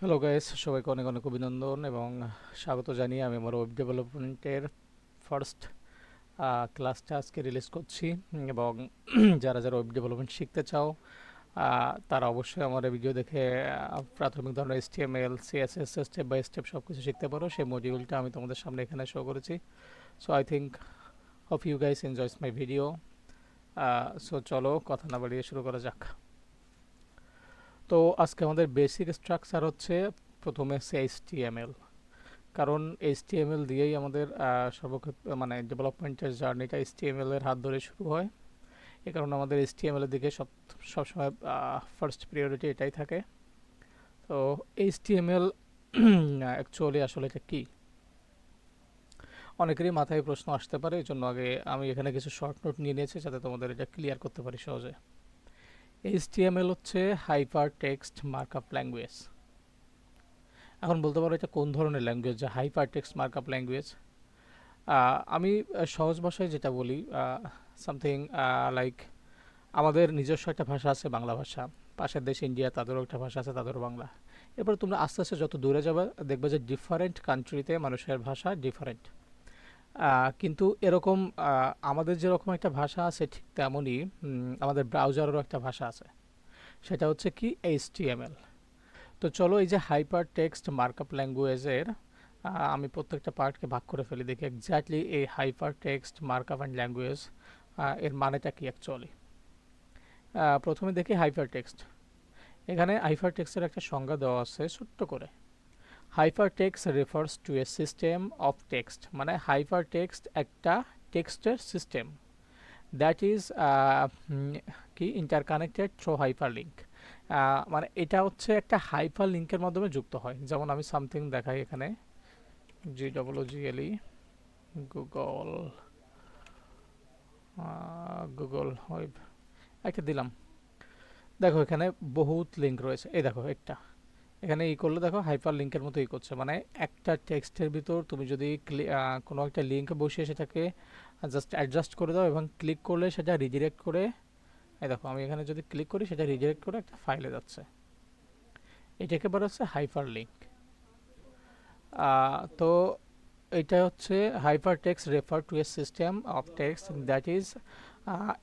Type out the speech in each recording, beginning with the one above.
Hello guys, সবাইকে অনেক অনেক অভিনন্দন এবং স্বাগত জানিয়ে আমি আমার ওয়েব ডেভেলপমেন্টের ফার্স্ট ক্লাসটা আজকে রিলিজ করছি। এবং যারা যারা ওয়েব ডেভেলপমেন্ট শিখতে চাও তারা অবশ্যই আমার এই ভিডিও দেখে প্রাথমিক ধরনের HTML CSS step by step সব কিছু শিখতে পারো। সেই মডিউলটা আমি তোমাদের সামনে এখানে শো করেছি। So I think hope you guys enjoys my video. So চলো কথা না বাড়িয়ে শুরু করা যাক। তো আজকে আমাদের বেসিক স্ট্রাকচার হচ্ছে প্রথমে হচ্ছে HTML, কারণ HTML দিয়েই আমাদের মানে ডেভেলপমেন্টের জার্নিটা HTML এর হাত ধরে শুরু হয়। এ কারণে আমাদের HTML এর দিকে সবসময় ফার্স্ট প্রিয়োরিটি এটাই থাকে। তো HTML অ্যাকচুয়ালি আসলে এটা কি, অনেকেরই মাথায় প্রশ্ন আসতে পারে। এই জন্য আগে আমি এখানে কিছু শর্ট নোট নিয়ে নিয়েছি যাতে তোমাদের এটা ক্লিয়ার করতে পারি সহজে। HTML হচ্ছে হাইপার টেক্সট মার্কআপ ল্যাঙ্গুয়েজ। এখন বলতে পারো এটা কোন ধরনের ল্যাঙ্গুয়েজ, যে হাইপার টেক্সট মার্কআপ ল্যাঙ্গুয়েজ। আমি সহজ ভাষায় যেটা বলি, সামথিং লাইক আমাদের নিজস্ব একটা ভাষা আছে বাংলা ভাষা, পাশের দেশ ইন্ডিয়া তাদেরও একটা ভাষা আছে, তাদেরও বাংলা। এরপর তোমরা আস্তে আস্তে যত দূরে যাবে দেখবে যে ডিফারেন্ট কান্ট্রিতে মানুষের ভাষা ডিফারেন্ট। কিন্তু এরকম আমাদের যেরকম একটা ভাষা আছে ঠিক তেমনই আমাদের ব্রাউজারেরও একটা ভাষা আছে, সেটা হচ্ছে কি HTML। তো চলো এই যে হাইপার টেক্সট মার্কআপ ল্যাঙ্গুয়েজের আমি প্রত্যেকটা পার্টকে ভাগ করে ফেলি, দেখি এক্স্যাক্টলি এই hyper text markup and language এর মানেটা কি অ্যাকচুয়ালি। প্রথমে দেখি হাইপার টেক্সট। এখানে হাইপার টেক্সটের একটা সংজ্ঞা দেওয়া আছে ছোট্ট করে। Hyper text refers to a system of text, মানে হাইপার টেক্সট একটা টেক্সটের সিস্টেম দ্যাট ইজ কি ইন্টারকানেক্টেড থ্রু হাইপার লিঙ্ক। মানে এটা হচ্ছে একটা হাইপার লিঙ্কের মাধ্যমে যুক্ত হয়। যেমন আমি সামথিং দেখাই এখানে, GWGLE গুগল গুগল ওয়েব একটা দিলাম। দেখো এখানে বহুত লিঙ্ক রয়েছে, এই দেখো একটা এখানে ই করলে দেখো হাইপার লিঙ্কের মতো ই করছে, মানে একটা টেক্সটের ভিতর তুমি যদি কোনো একটা লিঙ্ক বসিয়ে সেটাকে জাস্ট অ্যাডজাস্ট করে দাও এবং ক্লিক করলে সেটা রিডিরেক্ট করে, এই দেখো আমি এখানে যদি ক্লিক করি সেটা রিডিরেক্ট করে একটা ফাইলে যাচ্ছে। এটাকে বলা হচ্ছে হাইপার লিঙ্ক। তো এটা হচ্ছে hyper text refer to a system of text that is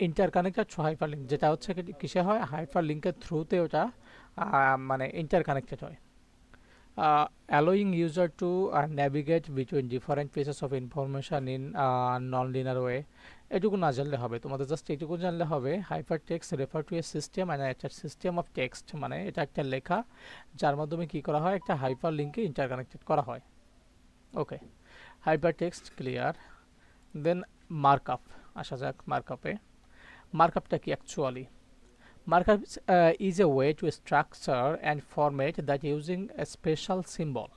interconnected through hyper link, যেটা হচ্ছে কিসে হয়, হাইপার লিঙ্কের থ্রুতে ওটা মানে ইন্টারকানেক্টেড হয়। Allowing user to navigate between different pieces of information in non-linear way। এটুকু না জানলে হবে, তোমাদের জাস্ট এইটুকু জানলে হবে hyper text refer to a system and একটা সিস্টেম অফ টেক্সট, মানে এটা একটা লেখা যার মাধ্যমে কি করা হয়, একটা হাইপার লিঙ্কে ইন্টারকানেক্টেড করা হয়। ওকে, হাইপার টেক্সট ক্লিয়ার। দেন মার্কআপ আসা যাক। মার্কআপটা কি actually? Markup is a way to structure and format that using a special symbol।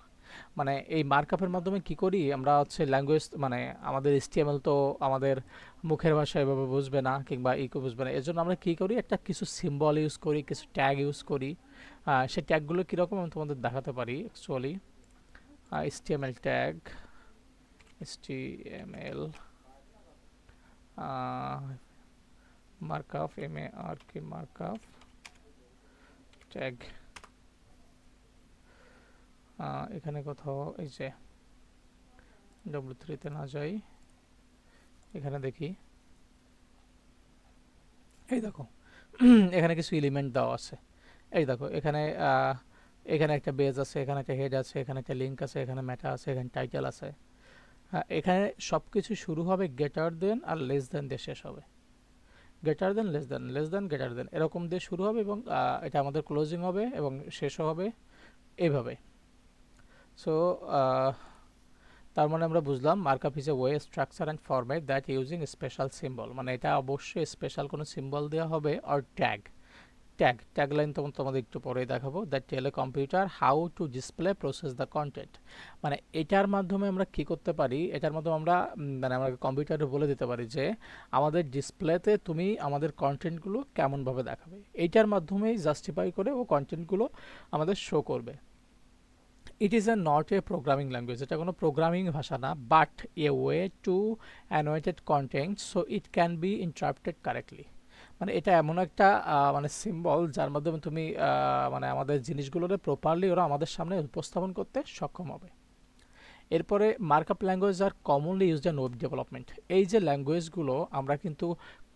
মানে এই মার্কআপের মাধ্যমে কি করি আমরা হচ্ছে ল্যাঙ্গুয়েজ, মানে আমাদের HTML তো আমাদের মুখের ভাষা এভাবে বুঝবে না কিংবা ইকো বুঝবে না, এর জন্য আমরা কি করি একটা কিছু সিম্বল ইউজ করি, কিছু ট্যাগ ইউজ করি। সেই ট্যাগগুলো কীরকম আমি তোমাদের দেখাতে পারি actually. HTML tag, HTML markup, MARK markup tag. এখানে কোথাও এই যে W3 তে না যাই, এখানে দেখি, এই দেখো এখানে কিছু এলিমেন্ট দেওয়া আছে। এই দেখো এখানে এখানে একটা বেজ আছে, এখানে একটা হেড আছে, এখানে একটা লিঙ্ক আছে, এখানে মেটা আছে, এখানে টাইটেল আছে। এখানে সব কিছু শুরু হবে গ্রেটার দেন আর লেস দেন দিয়ে শেষ হবে। Greater than, less than, less than, greater than, এরকম দিয়ে শুরু হবে এবং এটা আমাদের ক্লোজিং হবে এবং শেষও হবে এইভাবে। সো তার মানে আমরা বুঝলাম markup is a way structure and format that using special symbol, মানে এটা অবশ্যই স্পেশাল কোনো সিম্বল দেওয়া হবে। আর ট্যাগ লাইন তোমাদের একটু পরেই দেখাবো। That tell a computer how to display process the content, মানে এটার মাধ্যমে আমরা কি করতে পারি, এটার মাধ্যমে আমরা মানে আমরা কম্পিউটারে বলে দিতে পারি যে আমাদের ডিসপ্লেতে তুমি আমাদের কন্টেন্টগুলো কেমনভাবে দেখাবে, এইটার মাধ্যমেই জাস্টিফাই করে ও কন্টেন্টগুলো আমাদের শো করবে। It is not a programming language, এটা কোনো প্রোগ্রামিং ভাষা না, but a way to annotated content so it can be interpreted correctly. মানে এটা এমন একটা মানে সিম্বল যার মাধ্যমে তুমি মানে আমাদের জিনিসগুলোরে প্রপারলি ওরা আমাদের সামনে উপস্থাপন করতে সক্ষম হবে। এরপরে মার্কআপ ল্যাঙ্গুয়েজ আর commonly used in web development. এই যে ল্যাঙ্গুয়েজগুলো আমরা কিন্তু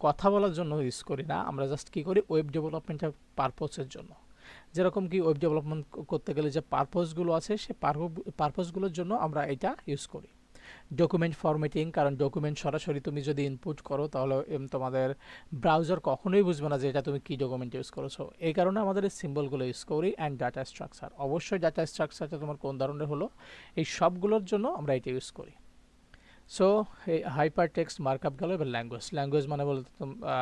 কথা বলার জন্য ইউজ করি না, আমরা জাস্ট কী করি ওয়েব ডেভেলপমেন্টের পারপোজের জন্য। যেরকম কি ওয়েব ডেভেলপমেন্ট করতে গেলে যে পারপোজগুলো আছে সে পারপোজগুলোর জন্য আমরা এটা ইউজ করি। ডকুমেন্ট ফরম্যাটিং, কারণ ডকুমেন্ট সরাসরি তুমি যদি ইনপুট করো তাহলে তোমাদের ব্রাউজার কখনোই বুঝবে না যে এটা তুমি কী ডকুমেন্ট ইউজ করেছো, এই কারণে আমাদের এই সিম্বলগুলো ইউজ করি। অ্যান্ড ডাটা স্ট্রাকচার, অবশ্যই ডাটা স্ট্রাকচারটা তোমার কোন ধরনের হলো, এই সবগুলোর জন্য আমরা এটা ইউজ করি। সো এই হাইপার টেক্সট মার্কআপ গেল। এবার ল্যাঙ্গুয়েজ, ল্যাঙ্গুয়েজ মানে বলতে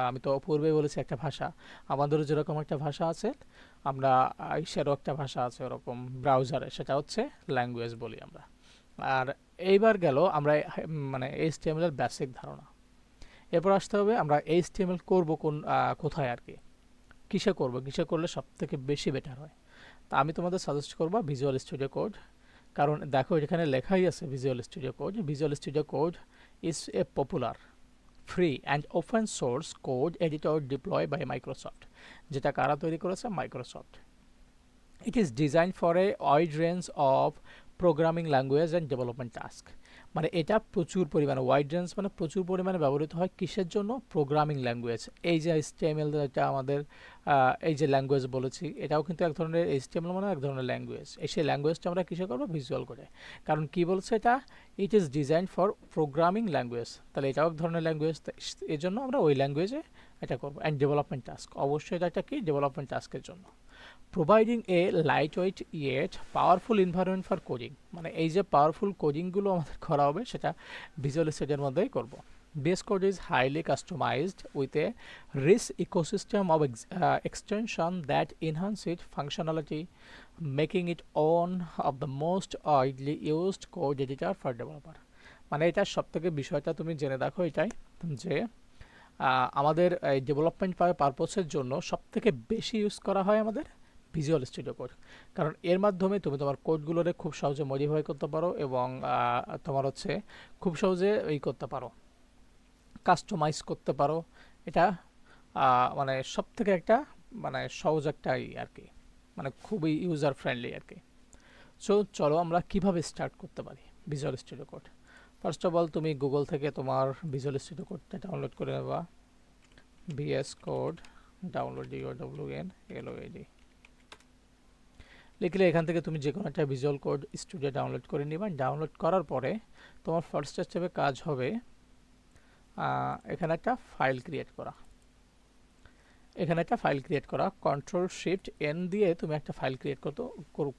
আমি তো পূর্বেই বলেছি একটা ভাষা, আমাদেরও যেরকম একটা ভাষা আছে আমরা ইসেরও একটা ভাষা আছে ওরকম ব্রাউজারে, সেটা হচ্ছে ল্যাঙ্গুয়েজ বলি আমরা। আর এইবার গেল আমরা মানে এইচটিএমএল এর বেসিক ধারণা। এরপর আসতে হবে আমরা এইচটিএমএল করব কোথায় আর কি, কিসে করব, কিসে করলে সব থেকে বেশি বেটার হয়। তা আমি তোমাদের সাজেস্ট করবো ভিজুয়াল স্টুডিও কোড, কারণ দেখো এখানে লেখাই আছে visual studio code. Visual studio code is a popular free and open source code editor deploy by Microsoft, যেটা কারা তৈরি করেছে, Microsoft. It is design for a wide range of programming language and development task. মানে এটা প্রচুর পরিমাণে, wide range মানে প্রচুর পরিমাণে ব্যবহৃত হয় কিসের জন্য, প্রোগ্রামিং ল্যাঙ্গুয়েজ। এই যে এইচটিএমএল যেটা আমাদের এই যে ল্যাঙ্গুয়েজ বলেছি, এটাও কিন্তু এক ধরনের, এইচটিএমএল মানে এক ধরনের ল্যাঙ্গুয়েজ। এই সেই ল্যাঙ্গুয়েজটা আমরা কিসে করবো, ভিজুয়াল করে। কারণ কি বলছে এটা, ইট is design for programming language, তাহলে এটাও এক ধরনের ল্যাঙ্গুয়েজ, এই জন্য আমরা ওই ল্যাঙ্গুয়েজে এটা করবো। অ্যান্ড ডেভেলপমেন্ট টাস্ক, অবশ্যই এটা কি, ডেভেলপমেন্ট টাস্কের জন্য। Providing A light weight yet powerful environment for coding, মানে এই যে পাওয়ারফুল কোডিংগুলো আমাদের করা হবে সেটা ভিজুয়াল স্টুডিওর মধ্যেই করব। Base code is highly customised with a rich ecosystem of extension that enhance it functionality, making it one of the most widely used code editor for developer. মানে এটা সব থেকে বিষয়টা তুমি জেনে দেখো এটাই যে আমাদের এই ডেভেলপমেন্ট পারপোসের জন্য সব থেকে বেশি ইউজ করা হয় আমাদের ভিজুয়াল স্টুডিও কোড, কারণ এর মাধ্যমে তুমি তোমার কোডগুলোরে খুব সহজে মডিফাই করতে পারো এবং তোমার হচ্ছে খুব সহজে করতে পারো, কাস্টমাইজ করতে পারো। এটা মানে সব থেকে একটা মানে সহজ একটা আর কি, মানে খুবই ইউজার ফ্রেন্ডলি আর কি। সো চলো আমরা কিভাবে স্টার্ট করতে পারি visual studio code. First of all তুমি গুগল থেকে তোমার ভিজুয়াল স্টুডিও কোডটা ডাউনলোড করে নেবা, ভিএস কোড ডাউনলোড, DOWNLOAD লিখলে এখান থেকে তুমি যে কোনো একটা ভিজুয়াল কোড স্টুডিও ডাউনলোড করে নিবা। ডাউনলোড করার পরে তোমার ফার্স্ট স্টেপে কাজ হবে এখানে একটা ফাইল ক্রিয়েট করা। Ctrl+Shift+N দিয়ে তুমি একটা ফাইল ক্রিয়েট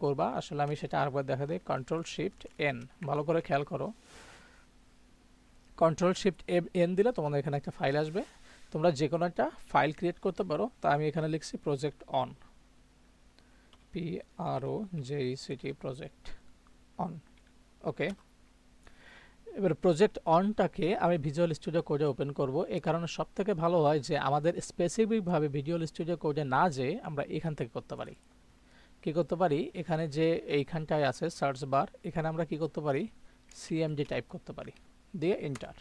করবা। আসলে আমি সেটা আরেকবার দেখা দিই, Ctrl+Shift+N, ভালো করে খেয়াল করো। Ctrl+Shift+N দিলে তোমাদের এখানে একটা ফাইল আসবে, তোমরা যে কোনো একটা ফাইল ক্রিয়েট করতে পারো। তা আমি এখানে লিখছি project on, PROJECT, project on. Okay, এবার প্রজেক্ট অনটাকে আমি ভিজুয়াল স্টুডিও কোডে ওপেন করব। এই কারণে সব থেকে ভালো হয় যে আমাদের স্পেসিফিকভাবে ভিজুয়াল স্টুডিও কোডে না যেয়ে আমরা এখান থেকে করতে পারি। কি করতে পারি, এখানে যে এইখানটায় আছে সার্চ বার, এখানে আমরা কি করতে পারি, CMD টাইপ করতে পারি, দিয়ে এন্টার।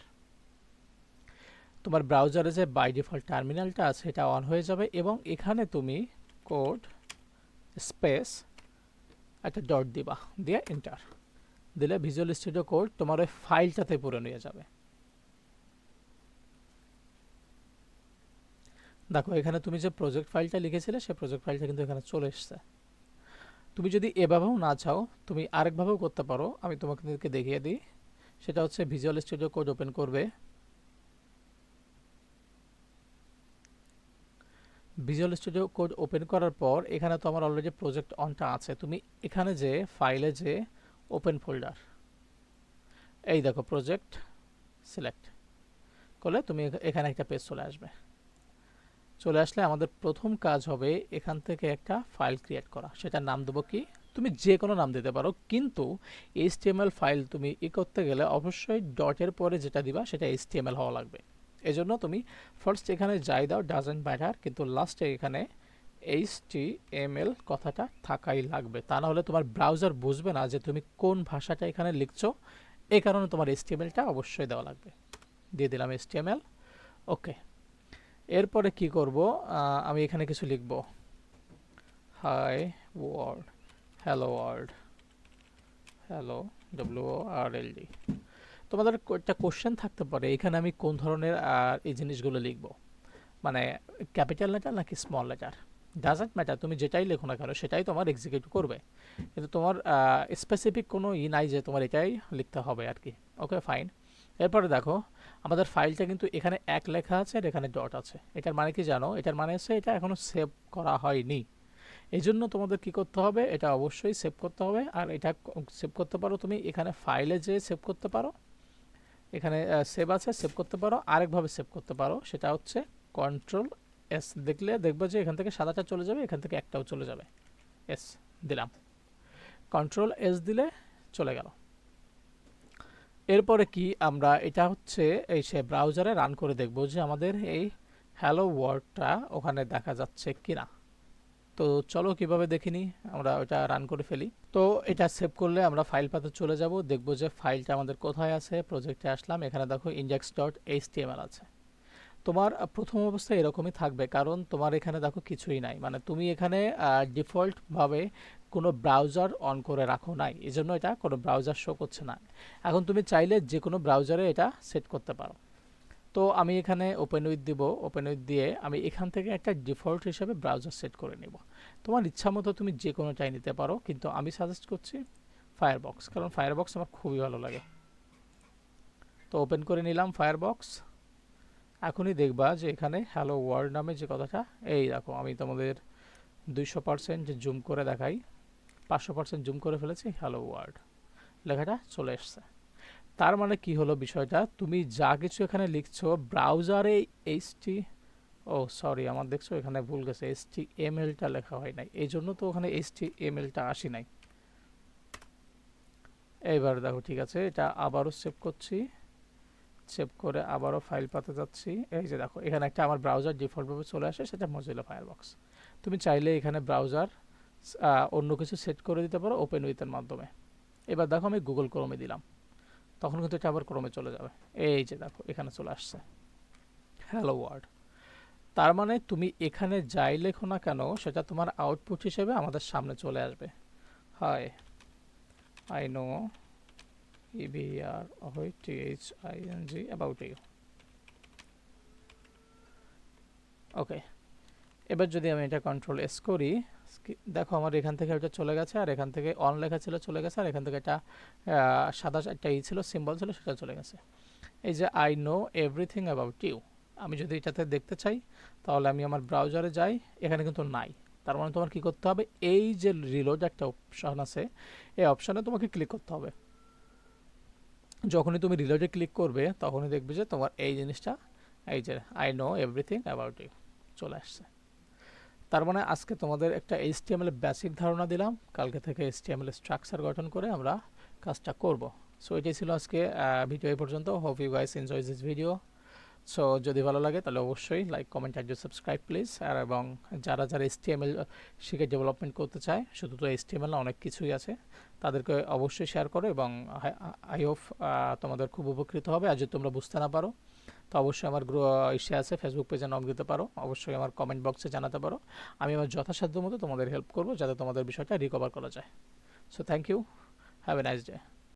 তোমার ব্রাউজারে যে বাই ডিফল্ট টার্মিনালটা আছে এটা অন হয়ে যাবে এবং এখানে তুমি কোড স্পেস একটা ডট দিবা, দিয়ে এন্টার দিলে ভিজুয়াল স্টুডিও কোড তোমার ওই ফাইলটাতে পুরো নিয়ে যাবে। দেখো এখানে তুমি যে প্রজেক্ট ফাইলটা লিখেছিলে সেই প্রজেক্ট ফাইলটা কিন্তু এখানে চলে এসছে। তুমি যদি এভাবেও না চাও তুমি আরেকভাবেও করতে পারো, আমি তোমাকে দেখিয়ে দিই। সেটা হচ্ছে ভিজুয়াল স্টুডিও কোড ওপেন করবে, ভিজুয়াল স্টুডিও কোড ওপেন করার পর এখানে তো আমার অলরেডি প্রজেক্ট অনটা আছে। তুমি এখানে যে ফাইলে যে ওপেন ফোল্ডার, এই দেখো প্রজেক্ট সিলেক্ট করলে তুমি এখানে একটা পেজ চলে আসবে। চলে আসলে আমাদের প্রথম কাজ হবে এখান থেকে একটা ফাইল ক্রিয়েট করা। সেটার নাম দেবো কি, তুমি যে কোনো নাম দিতে পারো, কিন্তু HTML ফাইল তুমি করতে গেলে অবশ্যই ডটের পরে যেটা দিবা সেটা HTML হওয়া লাগবে। এজন্য তুমি ফার্স্ট এখানে যাই দাও, ডাজেন্ট ম্যাটার, কিন্তু লাস্টে এখানে HTML কথাটা থাকাই লাগবে। তা না হলে তোমার ব্রাউজার বুঝবে না যে তুমি কোন ভাষাটা এখানে লিখছো, এই কারণে তোমার HTMLটা অবশ্যই দেওয়া লাগবে। দিয়ে দিলাম HTML। ওকে, এরপরে কি করব, আমি এখানে কিছু লিখব, hi world, hello world, hello WORLD। তোমাদের একটা কোশ্চেন থাকতে পারে এখানে আমি কোন ধরনের এই জিনিসগুলো লিখব, মানে ক্যাপিটাল লেটার নাকি স্মল লেটার। ডাজন্ট ম্যাটার, তুমি যেটাই লেখো না কেন সেটাই তোমার এক্সিকিউট করবে, কিন্তু তোমার স্পেসিফিক কোনো নাই যে তোমার এটাই লিখতে হবে আর কি। Okay fine. এরপরে দেখো আমাদের ফাইলটা কিন্তু এখানে এক লেখা আছে আর এখানে ডট আছে। এটার মানে কি জানো? এটার মানে হচ্ছে এটা এখনো সেভ করা হয়নি। এই জন্য তোমাদের কি করতে হবে, এটা অবশ্যই সেভ করতে হবে। আর এটা সেভ করতে পারো তুমি এখানে ফাইলে যেয়ে সেভ করতে পারো, এখানে সেভ আছে, সেভ করতে পারো। আরেকভাবে সেভ করতে পারো, সেটা হচ্ছে Ctrl+S দেখলে দেখবে যে এখান থেকে সাদাটা চলে যাবে, এখান থেকে একটাও চলে যাবে। এস দিলাম, Ctrl+S দিলে চলে গেল। এরপরে কি আমরা এটা হচ্ছে এই সে ব্রাউজারে রান করে দেখব যে আমাদের এই হ্যালো ওয়ার্ল্ডটা ওখানে দেখা যাচ্ছে কিনা। তো চলো কিভাবে দেখিনি, আমরা ওটা রান করে ফেলি। তো এটা সেভ করলে আমরা ফাইল পাতে চলে যাব, দেখব যে ফাইলটা আমাদের কোথায় আছে। প্রজেক্টে আসলাম, এখানে দেখো index.html আছে। তোমার প্রথম অবস্থায় এরকমই থাকবে, কারণ তোমার এখানে দেখো কিছুই নাই, মানে তুমি এখানে ডিফল্টভাবে কোনো ব্রাউজার অন করে রাখো নাই, এজন্য এটা কোনো ব্রাউজার শো করছে না। এখন তুমি চাইলে যে কোনো ব্রাউজারে এটা সেট করতে পারো। তো আমি এখানে ওপেন উইথ দিব, ওপেন উইথ দিয়ে আমি এখান থেকে একটা ডিফল্ট হিসেবে ব্রাউজার সেট করে নিব। তোমার ইচ্ছা মতো তুমি যে কোনোটাই নিতে পারো, কিন্তু আমি সাজেস্ট করছি ফায়ারবক্স, কারণ ফায়ারবক্স আমার খুবই ভালো লাগে। তো ওপেন করে নিলাম ফায়ারবক্স। এখনই দেখবা যে এখানে হ্যালো ওয়ার্ল্ড নামে যে কথাটা, এই দেখো আমি তোমাদের 200% জুম করে দেখাই, 500% জুম করে ফেলেছি, হ্যালো ওয়ার্ল্ড লেখাটা চলে এসছে। তার মানে কি হলো বিষয়টা, তুমি যা কিছু এখানে লিখছো ব্রাউজারে ও সরি, আমার দেখছো এখানে ভুল গেছে, HTML-টা লেখা হয় নাই, এই জন্য তো ওখানে HTML-টা আসি নাই। এইবার দেখো ঠিক আছে, এটা আবারও সেভ করছি, সেভ করে আবারও ফাইল পাতে যাচ্ছি। এই যে দেখো এখানে একটা আমার ব্রাউজার ডিফল্টভাবে চলে আসে, সেটা মজিলা ফায়ারবক্স। তুমি চাইলে এখানে ব্রাউজার অন্য কিছু সেট করে দিতে পারো ওপেন উইথের মাধ্যমে। এবার দেখো আমি গুগল ক্রোমে দিলাম, তখন কিন্তু এটা আবার ক্রোমে চলে যাবে। এই যে দেখো এখানে চলে আসছে হ্যালো ওয়ার্ল্ড। তার মানে তুমি এখানে যাই লেখো না কেন সেটা তোমার আউটপুট হিসেবে আমাদের সামনে চলে আসবে। Hi I know EBROITHING about you। ওকে, এবার যদি আমি এটা Ctrl+S করি, দেখো আমার এখান থেকে ওটা চলে গেছে, আর এখান থেকে অন লেখা ছিল চলে গেছে, আর এখান থেকে একটা সাদা একটা ছিল সিম্বল ছিল সেটা চলে গেছে। এই যে I know everything about you, আমি যদি এটাতে দেখতে চাই তাহলে আমি আমার ব্রাউজারে যাই, এখানে কিন্তু নাই। তার মানে তোমার কি করতে হবে, এই যে রিলোড একটা অপশন আছে, এই অপশনে তোমাকে ক্লিক করতে হবে। যখনই তুমি রিলোডে ক্লিক করবে তখনই দেখবে যে তোমার এই জিনিসটা, এই যে I know everything about you চলে আসছে। তার মানে আজকে তোমাদের একটা HTML এর বেসিক ধারণা দিলাম, কালকে থেকে HTML স্ট্রাকচার গঠন করে আমরা কাজটা করব। সো এটাই ছিল আজকে ভিডিও এই পর্যন্ত। Hope you guys enjoy this video. So যদি ভালো লাগে তাহলে অবশ্যই like, comment and subscribe please. আর এবং যারা HTML শিখে ডেভেলপমেন্ট করতে চায়, শুধু তো HTML না অনেক কিছুই আছে, তাদেরকে অবশ্যই শেয়ার করো, এবং আই হোপ তোমাদের খুব উপকৃত হবে। আর যদি তোমরা বুঝতে না পারো তো অবশ্যই আমার ইসে আছে, ফেসবুক পেজে নক দিতে পারো, অবশ্যই আমার কমেন্ট বক্সে জানাতে পারো। আমি আমার যথাসাধ্য মতো তোমাদের হেল্প করবো যাতে তোমাদের বিষয়টা রিকভার করা যায়। So thank you, have a nice day.